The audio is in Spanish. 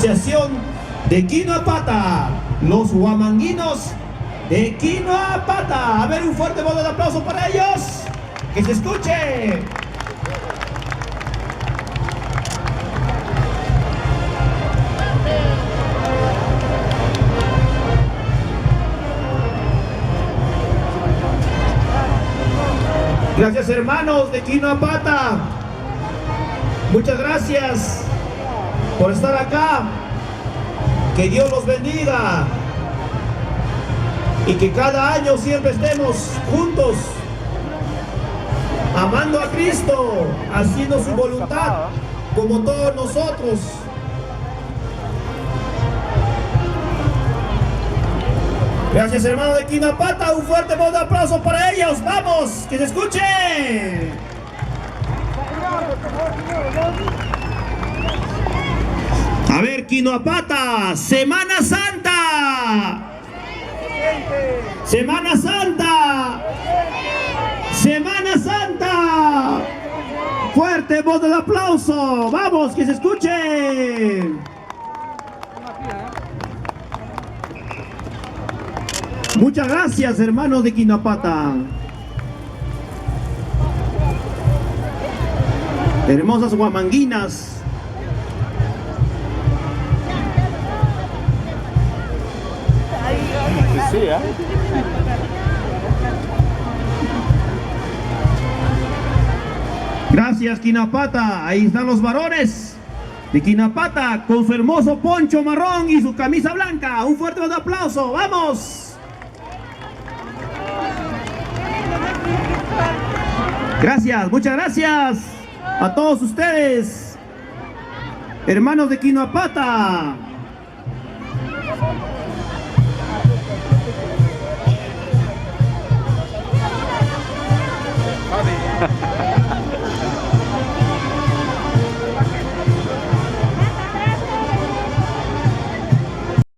Asociación de Quinoapata, los huamanguinos de Quinoapata. A ver, un fuerte voto de aplauso para ellos. Que se escuche. Gracias, hermanos de Quinoapata. Muchas gracias por estar acá. Que Dios los bendiga. Y que cada año siempre estemos juntos, amando a Cristo, haciendo su voluntad, como todos nosotros. Gracias, hermanos de Quinoapata. Un fuerte voto de aplauso para ellos. ¡Vamos! ¡Que se escuche! A ver, Quinoapata, Semana Santa. Semana Santa. Semana Santa. Fuerte voto de aplauso. Vamos, que se escuche. Muchas gracias, hermanos de Quinoapata. Hermosas huamanguinas. Sí, ¿eh? Gracias, Quinoapata. Ahí están los varones de Quinoapata con su hermoso poncho marrón y su camisa blanca. Un fuerte aplauso. ¡Vamos! Gracias, muchas gracias a todos ustedes, hermanos de Quinoapata.